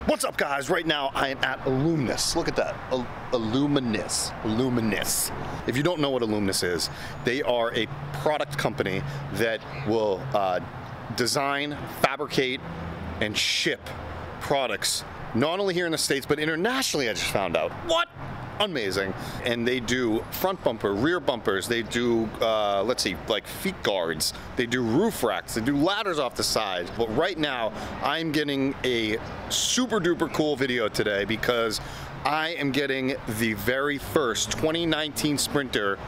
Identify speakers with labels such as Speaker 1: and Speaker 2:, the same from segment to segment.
Speaker 1: What's up, guys? Right now I am at Aluminess. Look at that, Aluminess. If you don't know what Aluminess is, they are a product company that will design, fabricate, and ship products not only here in the States but internationally. I just found out. What? Amazing. And they do front bumper, rear bumpers, they do let's see, like feet guards, they do roof racks, they do ladders off the side. But right now I'm getting a super duper cool video today because I am getting the very first 2019 Sprinter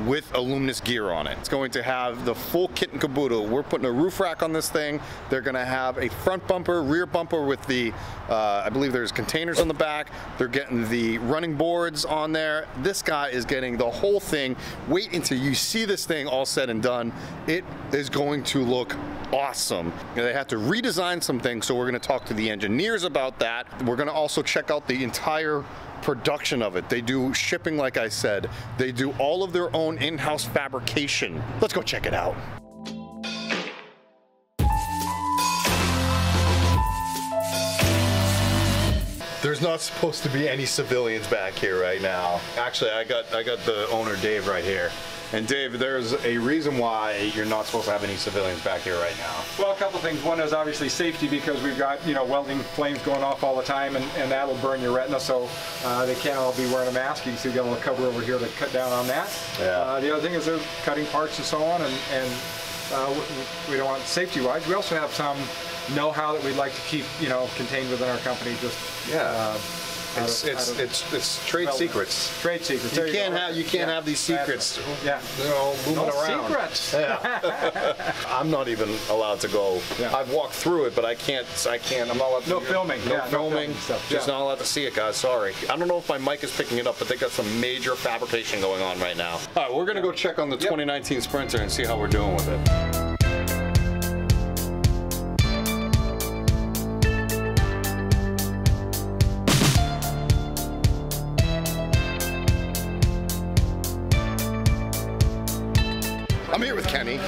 Speaker 1: with Aluminess gear on it. It's going to have the full kit and caboodle. We're putting a roof rack on this thing. They're gonna have a front bumper, rear bumper with the, I believe there's containers on the back. They're getting the running boards on there. This guy is getting the whole thing. Wait until you see this thing all said and done. It is going to look awesome. They have to redesign some things, so we're gonna talk to the engineers about that. We're gonna also check out the entire production of it. They do shipping, like I said. They do all of their own in-house fabrication. Let's go check it out. There's not supposed to be any civilians back here right now. Actually, I got the owner, Dave, right here. And Dave, there's a reason why you're not supposed to have any civilians back here right now.
Speaker 2: Well, a couple things. One is obviously safety, because we've got, you know, welding flames going off all the time, and that'll burn your retina, so they can't all be wearing a mask. You can see we've got a little cover over here to cut down on that. Yeah. The other thing is they're cutting parts and so on, and we don't want, safety-wise. We also have some know-how that we'd like to keep, you know, contained within our company. Just
Speaker 1: it's trade secrets.
Speaker 2: Trade secrets.
Speaker 1: You can't have these secrets.
Speaker 2: Yeah.
Speaker 1: They're all moving around.
Speaker 2: Secrets.
Speaker 1: Yeah. I'm not even allowed to go. Yeah. I've walked through it, but I can't. I'm not allowed to.
Speaker 2: No filming.
Speaker 1: No filming. Stuff. Just not allowed to see it, guys. Sorry. I don't know if my mic is picking it up, but they got some major fabrication going on right now. All right, we're gonna go check on the 2019 Sprinter and see how we're doing with it. I'm here with Kenny.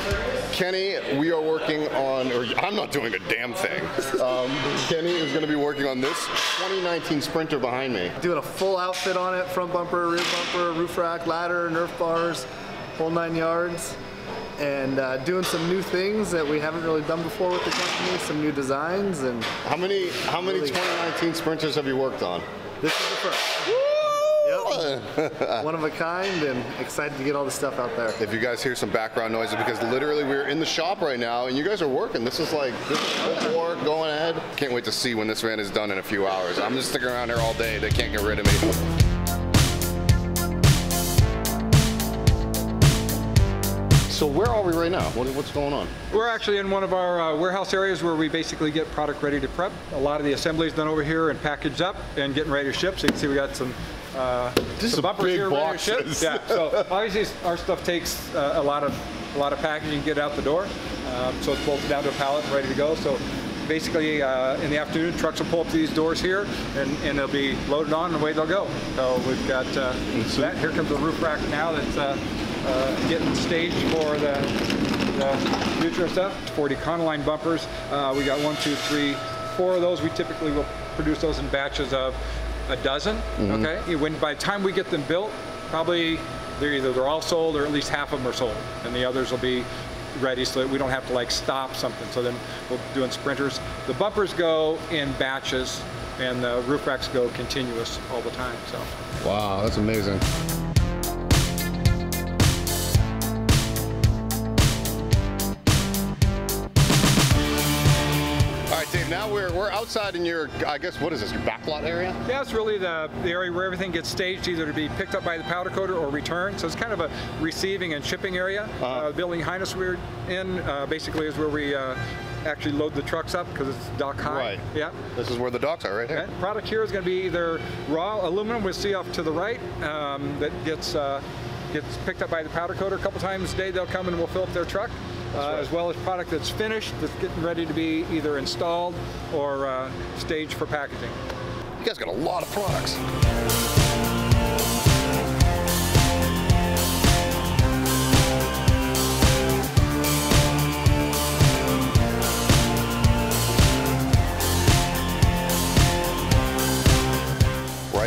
Speaker 1: Kenny, we are working on, or I'm not doing a damn thing. Kenny is going to be working on this 2019 Sprinter behind me.
Speaker 3: Doing a full outfit on it, front bumper, rear bumper, roof rack, ladder, Nerf bars, whole 9 yards. And doing some new things that we haven't really done before with the company, some new designs. And
Speaker 1: how many 2019 Sprinters have you worked on?
Speaker 3: This is the first. Yep. One of a kind, and excited to get all the stuff out there.
Speaker 1: If you guys hear some background noises, because literally we're in the shop right now and you guys are working. This is like, this is work going ahead. Can't wait to see when this van is done in a few hours. I'm just sticking around here all day. They can't get rid of me. So where are we right now? What's going on?
Speaker 2: We're actually in one of our warehouse areas where we basically get product ready to prep. A lot of the assembly is done over here and packaged up and getting ready to ship. So you can see we got some bumpers here ready to ship. Yeah. So obviously our stuff takes a lot of packaging to get out the door. So it's bolted down to a pallet and ready to go. So basically in the afternoon, trucks will pull up to these doors here and they'll be loaded on and away they'll go. So we've got that. Here comes the roof rack now that's getting staged for the future stuff. 40 Econoline bumpers. We got 1, 2, 3, 4 of those. We typically will produce those in batches of a dozen. Mm-hmm. Okay. By the time we get them built, probably they're all sold, or at least half of them are sold, and the others will be ready so that we don't have to like stop something. So then we're doing Sprinters. The bumpers go in batches, and the roof racks go continuous all the time. So.
Speaker 1: Wow, that's amazing. Dave, now we're outside in your, I guess, what is this, your backlog area?
Speaker 2: Yeah, it's really the area where everything gets staged, either to be picked up by the powder coater or returned. So it's kind of a receiving and shipping area. The building behind us we're in basically is where we actually load the trucks up because it's dock high.
Speaker 1: Right.
Speaker 2: Yeah.
Speaker 1: This is where the docks are, right here.
Speaker 2: Okay. Product here is going to be either raw aluminum, we'll see off to the right, that gets picked up by the powder coater a couple times a day. They'll come and we'll fill up their truck. Right. As well as product that's finished, that's getting ready to be either installed or staged for packaging.
Speaker 1: You guys got a lot of products.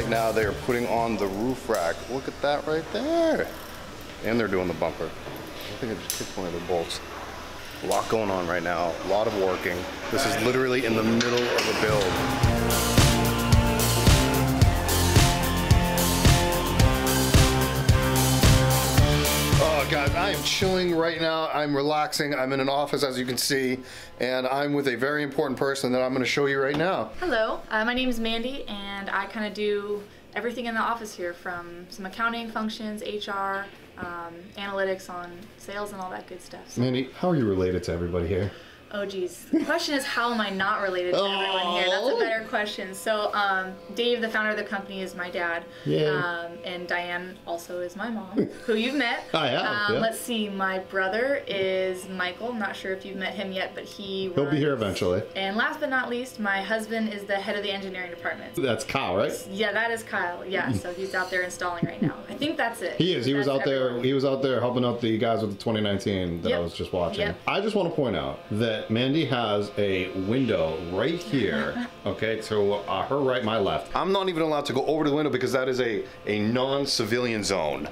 Speaker 1: right now they are putting on the roof rack. Look at that right there. And they're doing the bumper. I think I just kicked one of the bolts. A lot going on right now, a lot of working. This is literally in the middle of a build. Oh guys, I am chilling right now. I'm relaxing. I'm in an office, as you can see, and I'm with a very important person that I'm gonna show you right now.
Speaker 4: Hello, my name is Mandy, and I kind of do everything in the office here, from some accounting functions, HR, analytics on sales and all that good stuff. So.
Speaker 1: Mandy, how are you related to everybody here?
Speaker 4: Oh geez, the question is, how am I not related to everyone here? That's a better question. So Dave, the founder of the company, is my dad. Yeah. And Diane also is my mom, who you've met.
Speaker 1: I have, yeah.
Speaker 4: Let's see, my brother is Michael. I'm not sure if you've met him yet, but he'll
Speaker 1: be here eventually. And
Speaker 4: last but not least, my husband is the head of the engineering department.
Speaker 1: That's Kyle, right?
Speaker 4: Yeah, that is Kyle. Yeah, so he's out there installing right now. I think that's it.
Speaker 1: He is. He was out there. He was out there helping out the guys with the 2019 that I was just watching. Yep. I just want to point out that Mandy has a window right here, okay, to her right, my left. I'm not even allowed to go over to the window because that is a non-civilian zone.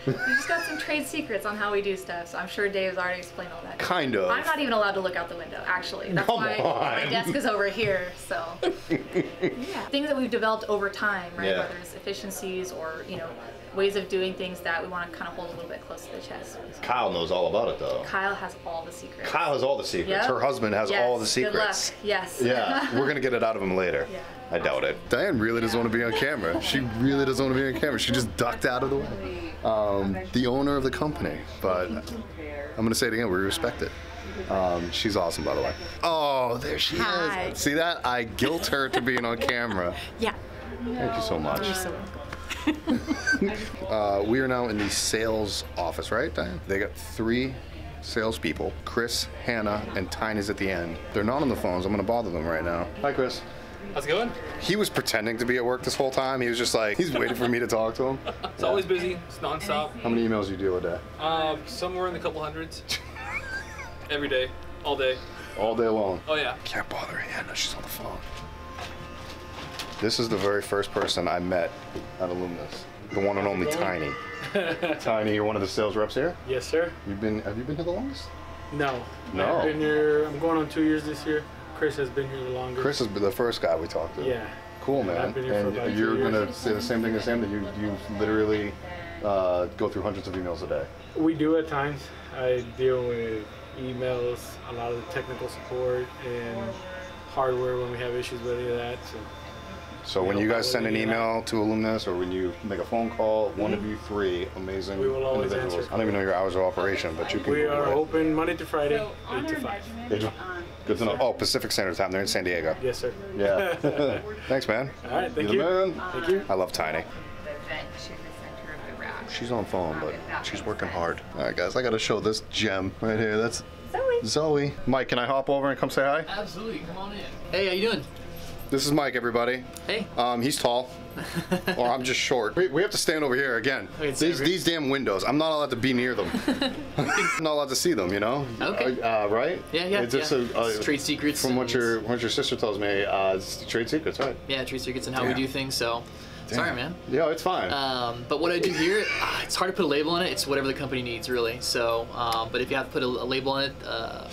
Speaker 4: We just got some trade secrets on how we do stuff, so I'm sure Dave's already explained all that.
Speaker 1: Kind of.
Speaker 4: I'm not even allowed to look out the window, actually. That's why my desk is over here, so. Yeah. Things that we've developed over time, right, whether it's efficiencies or, you know, ways of doing things that we want to kind of hold a little bit close to the chest.
Speaker 1: Kyle knows all about it, though.
Speaker 4: Kyle has all the secrets.
Speaker 1: Kyle has all the secrets. Yep. Her husband has all the secrets.
Speaker 4: Good luck. Yes.
Speaker 1: Yeah, we're gonna get it out of him later. Yeah. I doubt it. Diane really doesn't want to be on camera. She really doesn't want to be on camera. She just ducked out of the way. The owner of the company, but I'm gonna say it again. We respect it. She's awesome, by the way. Oh, there she is. See that? I guilt her to being on camera.
Speaker 4: Yeah.
Speaker 1: Thank you so much.
Speaker 4: You're so welcome.
Speaker 1: We are now in the sales office, right, Diane? They got 3 salespeople, Chris, Hannah, and Tiny's at the end. They're not on the phones. I'm gonna bother them right now. Hi, Chris.
Speaker 5: How's it going?
Speaker 1: He was pretending to be at work this whole time. He was just like, he's waiting for me to talk to him.
Speaker 5: It's always busy. It's nonstop.
Speaker 1: How many emails do you deal a day?
Speaker 5: Somewhere in the couple hundreds. Every day. All day.
Speaker 1: All day long?
Speaker 5: Oh, yeah.
Speaker 1: Can't bother Hannah. She's on the phone. This is the very first person I met at Aluminess. The one and only Tiny. Tiny, you're one of the sales reps here?
Speaker 6: Yes, sir.
Speaker 1: Have you been here the longest?
Speaker 6: No.
Speaker 1: No.
Speaker 6: I've been here, I'm going on 2 years this year. Chris has been here the longest.
Speaker 1: Chris has been the first guy we talked to.
Speaker 6: Yeah.
Speaker 1: Cool, man.
Speaker 6: I've been here for about
Speaker 1: you're
Speaker 6: 2 years.
Speaker 1: going to say the same thing as him, that you literally go through hundreds of emails a day?
Speaker 6: We do at times. I deal with emails, a lot of the technical support, and hardware when we have issues with any of that.
Speaker 1: So when you guys send an email to Aluminess, or when you make a phone call, one of you 3 amazing
Speaker 6: We will always
Speaker 1: individuals.
Speaker 6: answer.
Speaker 1: I don't even know your hours of operation, but you can.
Speaker 6: We are open Monday to Friday, 8 to 5.
Speaker 1: Good to know. Oh, Pacific Standard Time. They're in San Diego.
Speaker 6: Yes, sir.
Speaker 1: Yeah. Thanks, man.
Speaker 6: All right, thank
Speaker 1: You're
Speaker 6: you.
Speaker 1: the man.
Speaker 6: Thank you.
Speaker 1: I love Tiny. She's on phone, but she's working hard. All right, guys, I got to show this gem right here. That's Zoe. Mike, can I hop over and come say hi?
Speaker 7: Absolutely. Come on in. Hey, how you doing?
Speaker 1: This is Mike, everybody.
Speaker 7: Hey.
Speaker 1: He's tall. Or I'm just short. We have to stand over here again.
Speaker 7: Okay,
Speaker 1: these damn windows. I'm not allowed to be near them. I'm not allowed to see them, you know?
Speaker 7: Okay.
Speaker 1: Right?
Speaker 7: Yeah.
Speaker 1: It's
Speaker 7: trade secrets.
Speaker 1: From what your sister tells me, it's trade secrets, right?
Speaker 7: Yeah, trade secrets and how we do things, so.
Speaker 1: Damn.
Speaker 7: Sorry, man.
Speaker 1: Yeah, it's fine.
Speaker 7: But what I do here, it's hard to put a label on it. It's whatever the company needs, really. So, but if you have to put a label on it,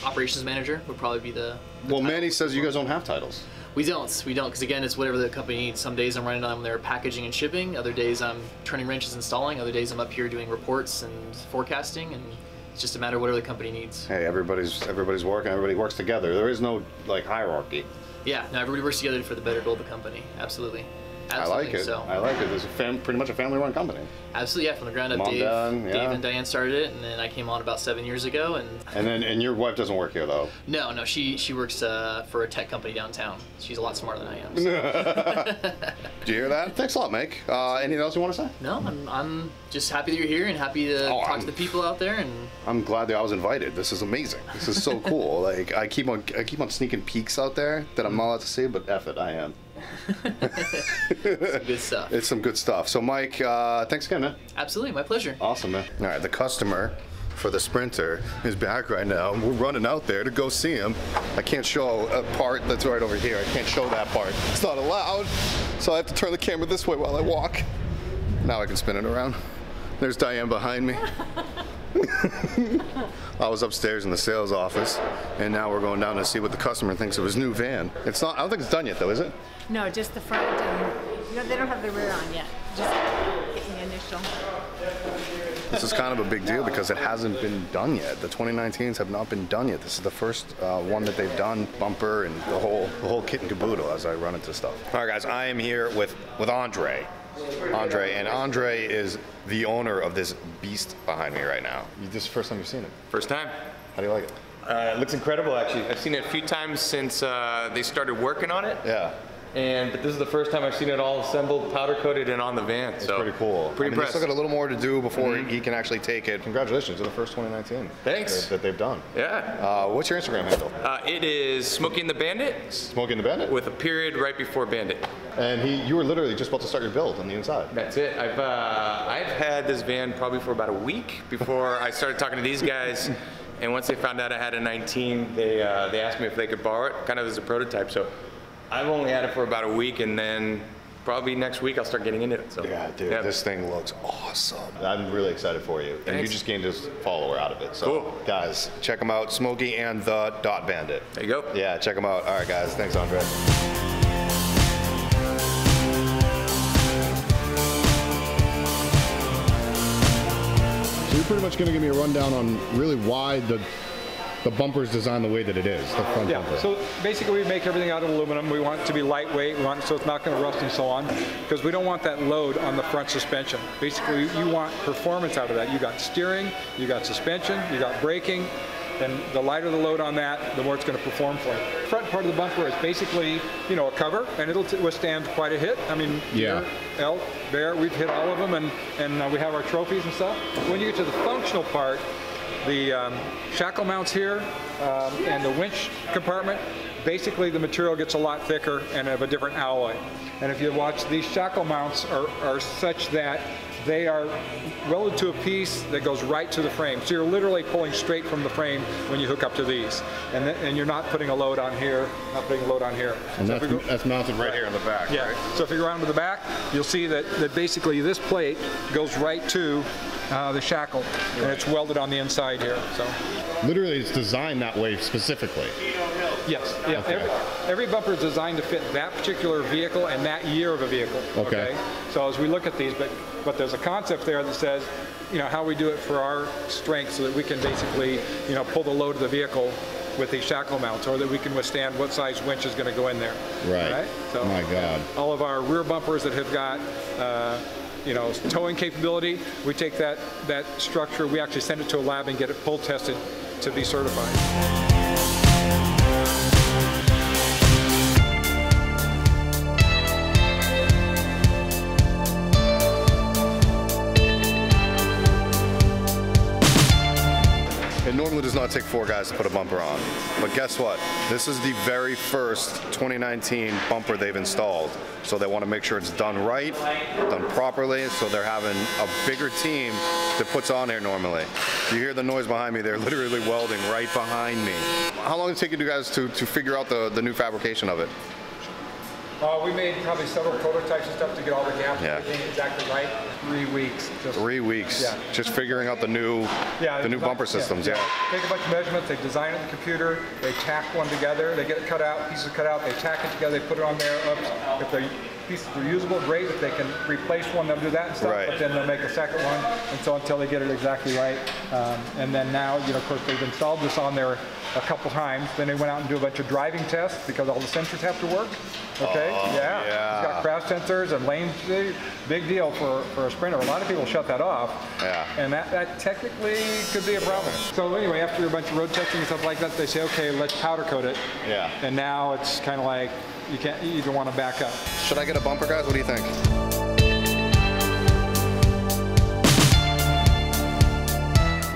Speaker 7: operations manager would probably be the
Speaker 1: well, Manny says you guys don't have titles.
Speaker 7: We don't, because again, it's whatever the company needs. Some days I'm running on their packaging and shipping. Other days I'm turning wrenches, installing. Other days I'm up here doing reports and forecasting, and it's just a matter of whatever the company needs.
Speaker 1: Hey, everybody's working. Everybody works together. There is no like hierarchy.
Speaker 7: Yeah, no, everybody works together for the better goal of the company. Absolutely.
Speaker 1: I like it.
Speaker 7: So.
Speaker 1: I like it. It's pretty much a family-run company.
Speaker 7: Absolutely, yeah. From the ground up,
Speaker 1: Mom,
Speaker 7: Dave
Speaker 1: Dad,
Speaker 7: and Diane started it, and then I came on about 7 years ago.
Speaker 1: And your wife doesn't work here though.
Speaker 7: No, she works for a tech company downtown. She's a lot smarter than I am. So.
Speaker 1: Do you hear that? Thanks a lot, Mike. Anything else you want to say?
Speaker 7: No, I'm just happy that you're here and happy to talk to the people out there. And
Speaker 1: I'm glad that I was invited. This is amazing. This is so cool. Like I keep on sneaking peeks out there that I'm not allowed to see, but F it, I am.
Speaker 7: Some good stuff.
Speaker 1: It's some good stuff. So Mike, thanks again, man.
Speaker 7: Absolutely, my pleasure.
Speaker 1: Awesome, man. All right, the customer for the Sprinter is back right now. We're running out there to go see him. I can't show a part that's right over here. I can't show that part. It's not allowed. So I have to turn the camera this way while I walk. Now I can spin it around. There's Diane behind me. I was upstairs in the sales office, and now we're going down to see what the customer thinks of his new van. It's not, I don't think it's done yet though, is it?
Speaker 8: No, just the front. No, they don't have the rear on yet. Just getting the initial.
Speaker 1: This is kind of a big deal because it hasn't been done yet. The 2019s have not been done yet. This is the first one that they've done, bumper and the whole kit and caboodle as I run into stuff. All right, guys, I am here with Andre. Andre is the owner of this beast behind me right now. This is the first time you've seen it?
Speaker 9: First time.
Speaker 1: How do you like it?
Speaker 9: It looks incredible, actually. I've seen it a few times since they started working on it.
Speaker 1: Yeah.
Speaker 9: But this is the first time I've seen it all assembled, powder coated, and on the van.
Speaker 1: It's pretty cool.
Speaker 9: Pretty impressed.
Speaker 1: He's still got a little more to do before he can actually take it. Congratulations to the first 2019.
Speaker 9: Thanks.
Speaker 1: That they've done.
Speaker 9: Yeah.
Speaker 1: What's your Instagram handle?
Speaker 9: It is Smokey and the Bandit.
Speaker 1: Smokey and the Bandit?
Speaker 9: With a period right before Bandit.
Speaker 1: And you were literally just about to start your build on the inside.
Speaker 9: That's it. I've had this van probably for about a week before I started talking to these guys. And once they found out I had a 19, they asked me if they could borrow it, kind of as a prototype. So I've only had it for about a week, and then probably next week I'll start getting into it. So
Speaker 1: yeah, dude, this thing looks awesome. I'm really excited for you.
Speaker 9: Thanks.
Speaker 1: And you just gained a follower out of it. So
Speaker 9: cool.
Speaker 1: Guys, check them out, Smokey and the Bandit.
Speaker 9: There you go.
Speaker 1: Yeah, check them out. All right, guys. Thanks, Andre. So you're pretty much going to give me a rundown on really why the bumper's designed the way that it is, the front bumper.
Speaker 2: So basically we make everything out of aluminum. We want it to be lightweight, so it's not going to rust and so on, because we don't want that load on the front suspension. Basically you want performance out of that. You got steering, you got suspension, you got braking, and the lighter the load on that, the more it's going to perform for you. The front part of the bumper is basically, you know, a cover, and it'll withstand quite a hit. I mean,
Speaker 1: yeah.
Speaker 2: Elk, Bear, we've hit all of them, and we have our trophies and stuff. When you get to the functional part, the shackle mounts here and the winch compartment, basically the material gets a lot thicker and of a different alloy. And if you watch, these shackle mounts are such that they are welded to a piece that goes right to the frame. So you're literally pulling straight from the frame when you hook up to these. And you're not putting a load on here, not putting a load on here.
Speaker 1: And so that's mounted right here on the back,
Speaker 2: yeah.
Speaker 1: Right?
Speaker 2: So if you go around to the back, you'll see that basically this plate goes right to the shackle, and it's welded on the inside here. So
Speaker 1: literally it's designed that way specifically.
Speaker 2: Yes, yeah. Okay. Every bumper is designed to fit that particular vehicle and that year of a vehicle.
Speaker 1: Okay.
Speaker 2: So as we look at these, but there's a concept there that says, you know, how we do it for our strength so that we can basically, you know, pull the load of the vehicle with these shackle mounts, or that we can withstand what size winch is going to go in there.
Speaker 1: Right.
Speaker 2: So
Speaker 1: my God.
Speaker 2: All of our rear bumpers that have got you know, towing capability, we take that structure, we actually send it to a lab and get it pull tested to be certified.
Speaker 1: It normally does not take 4 guys to put a bumper on, but guess what? This is the very first 2019 bumper they've installed. So they want to make sure it's done right, done properly, so they're having a bigger team that puts on here normally. You hear the noise behind me, they're literally welding right behind me. How long did it take you guys to figure out the new fabrication of it?
Speaker 2: We made probably several prototypes and stuff to get all the gaps and everything exactly right. 3 weeks.
Speaker 1: 3 weeks. Yeah. Just figuring out the new bumper systems. Yeah.
Speaker 2: Take a bunch of measurements. They design it in the computer. They tack one together. They get it cut out, pieces cut out. They tack it together. They put it on there. Oops. If the pieces are usable, great. If they can replace one, they'll do that and stuff. Right. But then they'll make a second one, and so until they get it exactly right. And then now, you know, of course, they've installed this on there a couple times. Then they went out and do a bunch of driving tests because all the sensors have to work. Okay. Yeah. It's got crash sensors and lane. Big deal for a Sprinter. A lot of people shut that off. Yeah. And that technically could be a problem. So anyway, after a bunch of road testing and stuff like that, they say, okay, let's powder coat it. Yeah. And now it's kind of like you don't want to back up.
Speaker 1: Should I get a bumper, guys? What do you think?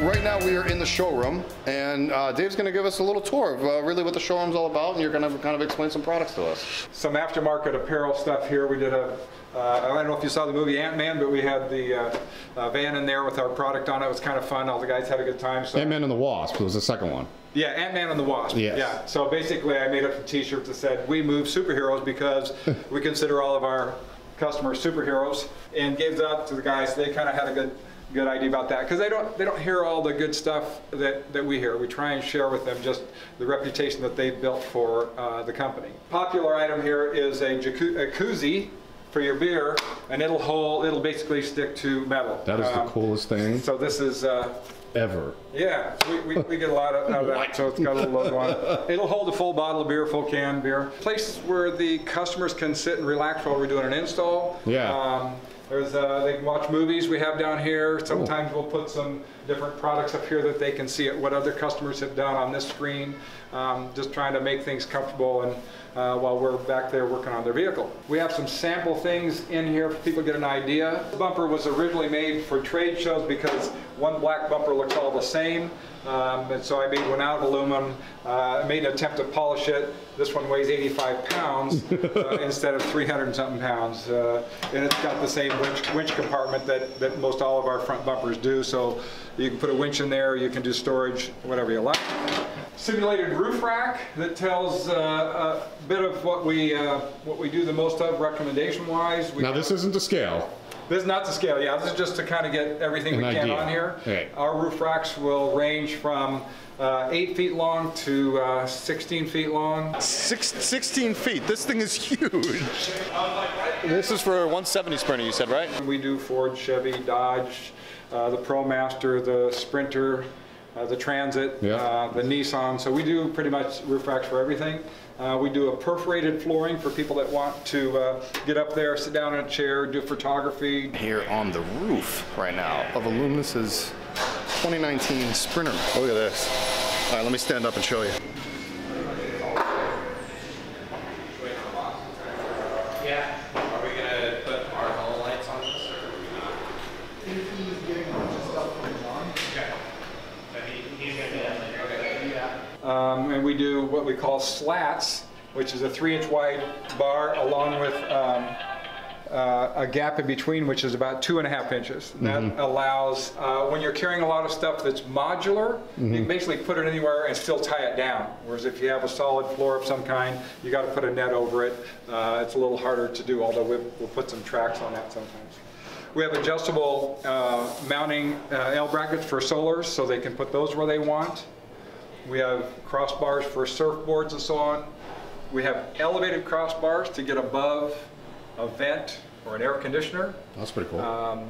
Speaker 1: right now we are in the showroom, and Dave's going to give us a little tour of really what the showroom's all about, and you're going to kind of explain some products to us.
Speaker 2: Some aftermarket apparel stuff here. We did a, I don't know if you saw the movie Ant-Man, but we had the van in there with our product on it. It was kind of fun. All the guys had a good time. So.
Speaker 10: Ant-Man and the Wasp was the second one.
Speaker 2: Yeah, Ant-Man and the Wasp.
Speaker 10: Yes.
Speaker 2: Yeah. So basically, I made up a T-shirt that said, "We move superheroes," because we consider all of our customers superheroes, and gave that to the guys. They kind of had a good idea about that, because they don't hear all the good stuff that we hear. We try and share with them just the reputation that they've built for the company. Popular item here is a koozie for your beer, and it'll basically stick to metal.
Speaker 10: That is the coolest thing.
Speaker 2: So this is
Speaker 10: ever.
Speaker 2: Yeah, we get a lot out of that, so it's got a little logo on it. It'll hold a full bottle of beer, full can beer. Places where the customers can sit and relax while we're doing an install.
Speaker 10: Yeah.
Speaker 2: They can watch movies we have down here. Sometimes we'll put some different products up here that they can see what other customers have done on this screen. Just trying to make things comfortable and while we're back there working on their vehicle. We have some sample things in here for people to get an idea. The bumper was originally made for trade shows because one black bumper looks all the same. And so I made one out of aluminum, made an attempt to polish it. This one weighs 85 pounds instead of 300 and something pounds. And it's got the same winch compartment that most all of our front bumpers do. So you can put a winch in there, you can do storage, whatever you like. Simulated roof rack that tells a bit of what we do the most of recommendation-wise.
Speaker 10: Now this isn't to scale.
Speaker 2: This is not to scale, yeah. This is just to kind of get everything we can on here.
Speaker 10: Right.
Speaker 2: Our roof racks will range from 8 feet long to 16 feet long.
Speaker 1: 16 feet. This thing is huge. This is for a 170 Sprinter, you said, right?
Speaker 2: We do Ford, Chevy, Dodge, the ProMaster, the Sprinter, the Transit, the Nissan. So we do pretty much roof racks for everything. We do a perforated flooring for people that want to get up there, sit down in a chair, do photography.
Speaker 1: Here on the roof right now of Aluminess's 2019 Sprinter. Oh, look at this. All right, let me stand up and show you.
Speaker 9: Yeah. Are we gonna put our whole lights on this?
Speaker 2: And we do what we call slats, which is a 3-inch wide bar along with a gap in between, which is about 2.5 inches. And that allows, when you're carrying a lot of stuff that's modular, you can basically put it anywhere and still tie it down. Whereas if you have a solid floor of some kind, you got to put a net over it. It's a little harder to do, although we'll put some tracks on that sometimes. We have adjustable mounting L brackets for solars, so they can put those where they want. We have crossbars for surfboards and so on. We have elevated crossbars to get above a vent or an air conditioner.
Speaker 10: That's pretty cool.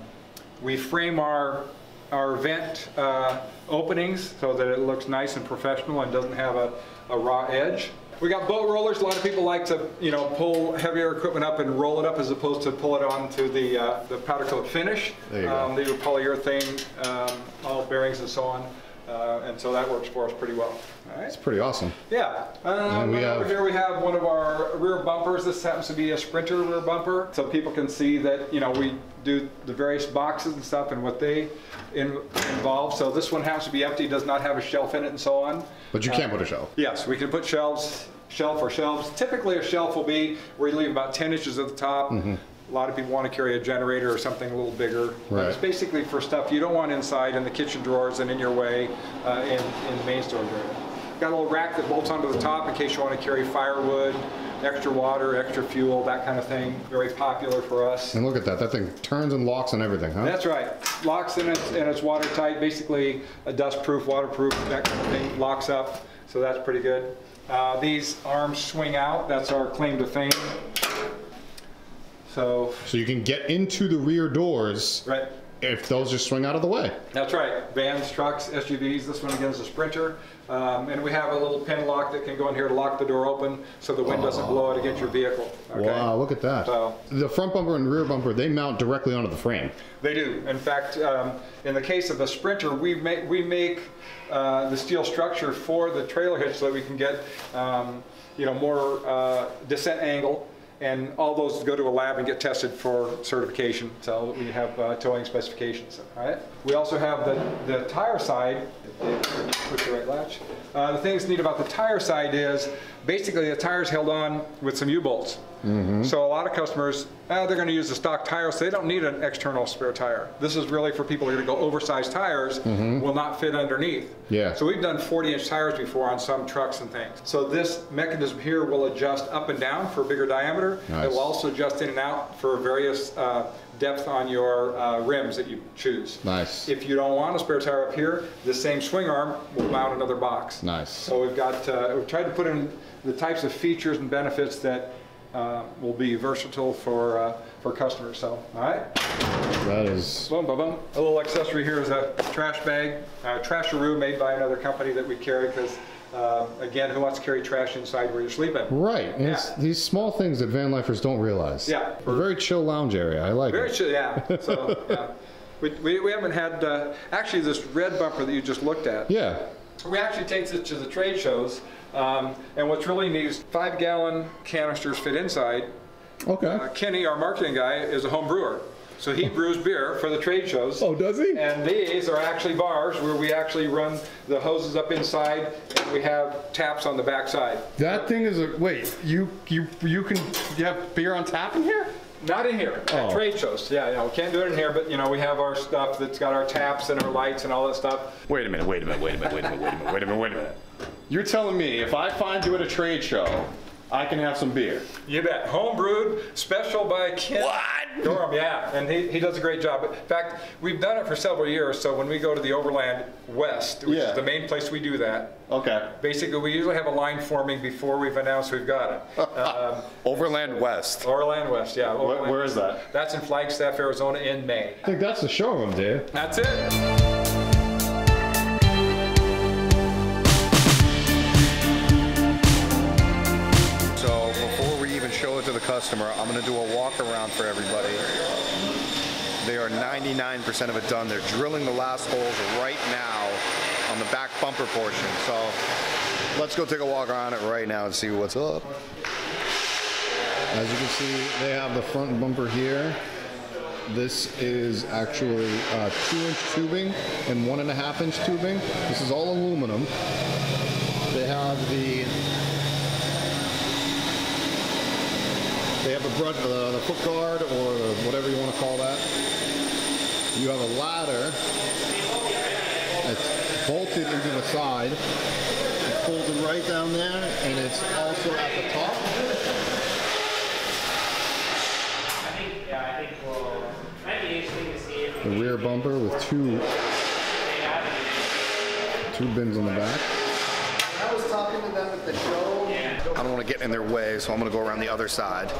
Speaker 2: We frame our vent openings so that it looks nice and professional and doesn't have a raw edge. We got boat rollers. A lot of people like to, pull heavier equipment up and roll it up as opposed to pull it onto the powder coat finish.
Speaker 10: There you go.
Speaker 2: They do polyurethane, all bearings and so on. And so that works for us pretty well. All right.
Speaker 10: It's pretty awesome.
Speaker 2: Yeah. Over here we have one of our rear bumpers. This happens to be a Sprinter rear bumper, so people can see that we do the various boxes and stuff and what they involve. So this one happens to be empty, does not have a shelf in it and so on.
Speaker 10: But you can put a shelf.
Speaker 2: Yes, we can put shelf or shelves. Typically a shelf will be where you leave about 10 inches at the top. A lot of people want to carry a generator or something a little bigger.
Speaker 10: Right.
Speaker 2: It's basically for stuff you don't want inside in the kitchen drawers and in your way in the main storage area. Got a little rack that bolts onto the top in case you want to carry firewood, extra water, extra fuel, that kind of thing. Very popular for us.
Speaker 10: And look at that. That thing turns and locks and everything, huh?
Speaker 2: That's right. Locks in it and it's watertight. Basically a dust-proof, waterproof, that kind of thing. Locks up, so that's pretty good. These arms swing out. That's our claim to fame. So
Speaker 10: you can get into the rear doors.
Speaker 2: Right.
Speaker 10: If those just swing out of the way.
Speaker 2: That's right. Vans, trucks, SUVs. This one again is a Sprinter. And we have a little pin lock that can go in here to lock the door open so the wind doesn't blow out against your vehicle. Okay?
Speaker 10: Wow, look at that.
Speaker 2: So,
Speaker 10: the front bumper and rear bumper, they mount directly onto the frame.
Speaker 2: They do. In fact, in the case of the Sprinter, we make the steel structure for the trailer hitch so that we can get more descent angle. and all those go to a lab and get tested for certification. So we have towing specifications. All right. We also have the tire side. Push the right latch. The thing that's neat about the tire side is basically the tire's held on with some U-bolts. So a lot of customers, they're going to use the stock tire, so they don't need an external spare tire. This is really for people who are going to go oversized tires, will not fit underneath.
Speaker 10: Yeah.
Speaker 2: So we've done 40-inch tires before on some trucks and things. So this mechanism here will adjust up and down for a bigger diameter.
Speaker 10: Nice.
Speaker 2: It will also adjust in and out for various depth on your rims that you choose.
Speaker 10: Nice.
Speaker 2: If you don't want a spare tire up here, the same swing arm will mount another box.
Speaker 10: Nice.
Speaker 2: So we've tried to put in the types of features and benefits that will be versatile for customers. So, all right.
Speaker 10: That is.
Speaker 2: Boom, boom, boom. A little accessory here is a trash bag, Trasharoo, made by another company that we carry because. Again, who wants to carry trash inside where you're sleeping?
Speaker 10: Right, and it's these small things that van lifers don't realize.
Speaker 2: Yeah.
Speaker 10: A very chill lounge area, I like it.
Speaker 2: Very chill, yeah. So, yeah. We haven't had, actually this red bumper that you just looked at.
Speaker 10: Yeah.
Speaker 2: We actually take this to the trade shows, and what's really neat is 5-gallon canisters fit inside.
Speaker 10: Okay.
Speaker 2: Kenny, our marketing guy, is a home brewer. So he brews beer for the trade shows.
Speaker 10: Oh, does he?
Speaker 2: And these are actually bars where we actually run the hoses up inside, and we have taps on the back side.
Speaker 10: That thing is a, wait, you have beer on tap in here?
Speaker 2: Not in here, at trade shows. Yeah, we can't do it in here, but we have our stuff that's got our taps and our lights and all that stuff.
Speaker 1: Wait a minute. You're telling me if I find you at a trade show, I can have some beer?
Speaker 2: You bet. Home brewed, special by Ken.
Speaker 1: What?
Speaker 2: Durham, yeah, and he does a great job. In fact, we've done it for several years, so when we go to the Overland West, which is the main place we do that, basically we usually have a line forming before we've announced we've got it.
Speaker 1: Overland West.
Speaker 2: Overland West, yeah. Overland
Speaker 1: where is that?
Speaker 2: That's in Flagstaff, Arizona in May.
Speaker 10: I think that's the showroom, dude.
Speaker 2: That's it.
Speaker 1: Show it to the customer. I'm going to do a walk around for everybody. They are 99% of it done. They're drilling the last holes right now on the back bumper portion. So let's go take a walk around it right now and see what's up.
Speaker 10: As you can see, they have the front bumper here. This is actually 2-inch tubing and 1.5-inch tubing. This is all aluminum. They have the the foot guard, or whatever you want to call that. You have a ladder that's bolted into the side. It's bolted right down there, and it's also at the top. The rear bumper with two bins on the back.
Speaker 3: I was talking to them at the show.
Speaker 1: I don't want to get in their way, so I'm going to go around the other side.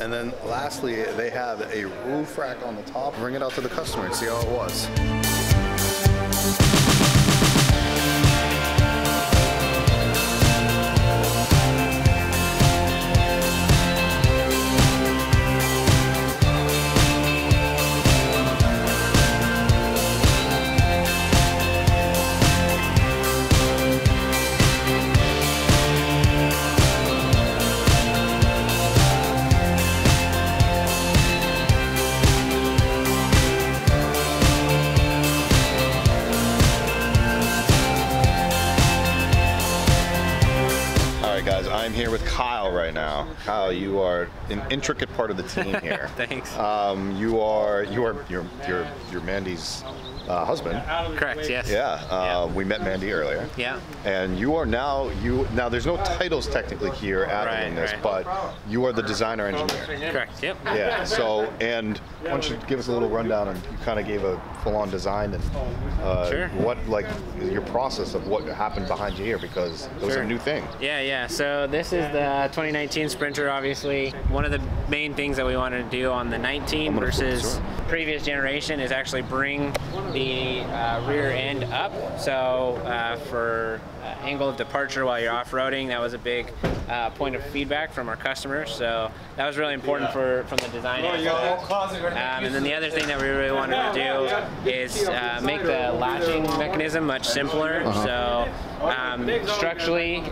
Speaker 1: And then lastly, they have a roof rack on the top. Bring it out to the customer and see how it was. I'm here with Kyle right now. Kyle, you are an intricate part of the team here.
Speaker 11: Thanks.
Speaker 1: You're Mandy's husband.
Speaker 11: Correct. Yes.
Speaker 1: Yeah. We met Mandy earlier.
Speaker 11: Yeah.
Speaker 1: And you are now there's no titles technically here at Aluminess, but you are the designer engineer.
Speaker 11: Correct. Yep.
Speaker 1: Yeah. So, and why don't you give us a little rundown? And you kind of gave a full-on design and what your process of what happened behind you here, because it was a new thing.
Speaker 11: Yeah. So this is the 2019 Sprinter. Obviously, one of the main things that we wanted to do on the 19 versus previous generation is actually bring the rear end up. So for angle of departure while you're off-roading, that was a big point of feedback from our customers. So that was really important from the design aspect. And then the other thing that we really wanted to do is make the latching mechanism much simpler. So structurally,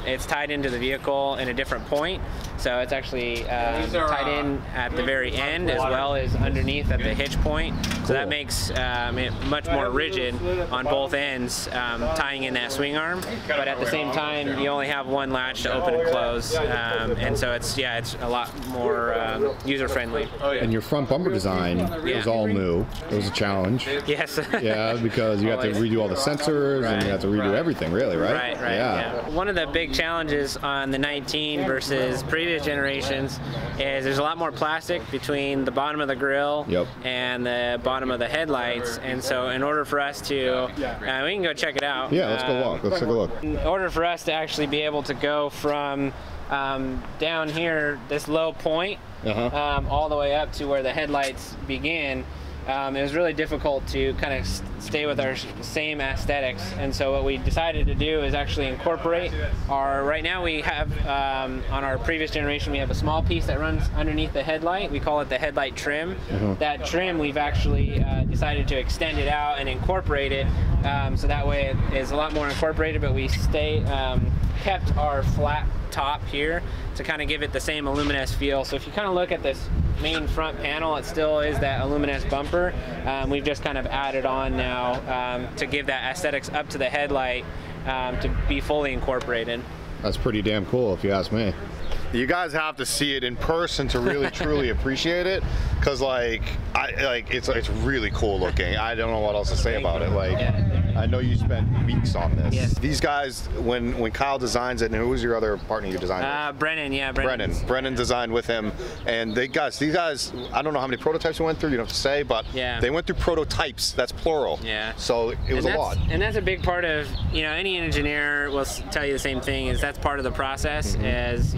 Speaker 11: it's tied into the vehicle in a different point. So it's actually tied in at the very end as well as underneath at the hitch point. So that makes it much more rigid on both ends, tying in that swing arm. But at the same time, you only have one latch to open and close. And so it's a lot more user-friendly.
Speaker 10: And your front bumper design was all new. It was a challenge.
Speaker 11: Yes.
Speaker 10: Yeah, because you have to redo all the sensors and you have to redo everything, really, right?
Speaker 11: Right. Yeah. One of the big challenges on the 19 versus previous generations is there's a lot more plastic between the bottom of the grille and the bottom of the headlights, and so in order for us to we can go check it out.
Speaker 10: Yeah, let's go walk. Let's take a look.
Speaker 11: In order for us to actually be able to go from down here, this low point, all the way up to where the headlights begin, it was really difficult to kind of stay with our same aesthetics, and so what we decided to do is actually incorporate right now we have, on our previous generation, we have a small piece that runs underneath the headlight. We call it the headlight trim. That trim, we've actually decided to extend it out and incorporate it, so that way it is a lot more incorporated, but we kept our flat top here to kind of give it the same Aluminess feel. So if you kind of look at this main front panel, it still is that Aluminess bumper. We've just kind of added on now to give that aesthetics up to the headlight to be fully incorporated.
Speaker 10: That's pretty damn cool if you ask me.
Speaker 1: You guys have to see it in person to really truly appreciate it, because it's really cool looking. I don't know what else to say about it. I know you spent weeks on this.
Speaker 11: Yes.
Speaker 1: These guys, when Kyle designs it, and who was your other partner you designed with?
Speaker 11: Brennan, yeah.
Speaker 1: Brennan designed with him, and these guys, I don't know how many prototypes we went through, you don't have to say, but they went through prototypes, that's plural.
Speaker 11: Yeah.
Speaker 1: So it was a lot.
Speaker 11: And that's a big part of, any engineer will tell you the same thing, is that's part of the process, as,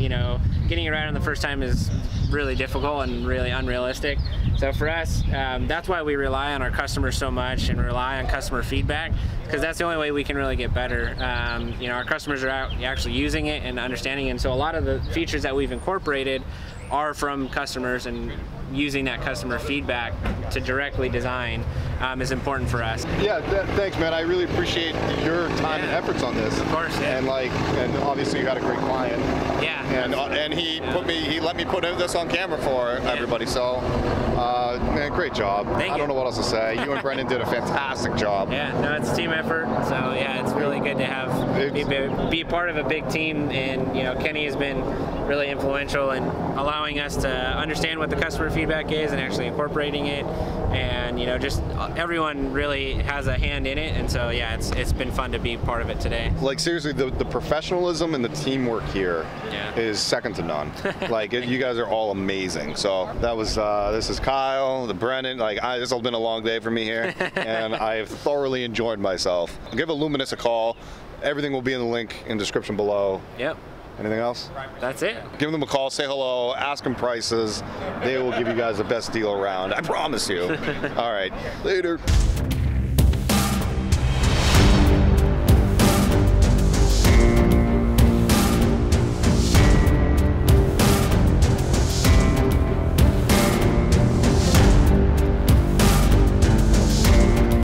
Speaker 11: getting it right on the first time is really difficult and really unrealistic. So for us, that's why we rely on our customers so much and rely on customer feedback, because that's the only way we can really get better. Our customers are out actually using it and understanding it, and so a lot of the features that we've incorporated are from customers, and using that customer feedback to directly design is important for us.
Speaker 1: Yeah, thanks, man. I really appreciate your time and efforts on this.
Speaker 11: Of course, yeah.
Speaker 1: And obviously you got a great client.
Speaker 11: Yeah.
Speaker 1: And he let me put this on camera for everybody. So, man, great job.
Speaker 11: Thank you.
Speaker 1: I don't know what else to say. You and Brendan did a fantastic job.
Speaker 11: Yeah, no, it's a team effort. So yeah, it's really good to have be part of a big team. And Kenny has been really influential in allowing us to understand what the customer feedback is and actually incorporating it. And just everyone really has a hand in it. And so yeah, it's been fun to be part of it today.
Speaker 1: Seriously, the professionalism and the teamwork here is second to none. You guys are all amazing. So that was this is Kyle, the Brennan. This has been a long day for me here, and I've thoroughly enjoyed myself. Give Aluminess a call. Everything will be in the link in the description below.
Speaker 11: Yep.
Speaker 1: Anything else?
Speaker 11: That's it.
Speaker 1: Give them a call, say hello, ask them prices. They will give you guys the best deal around. I promise you. All right. Later.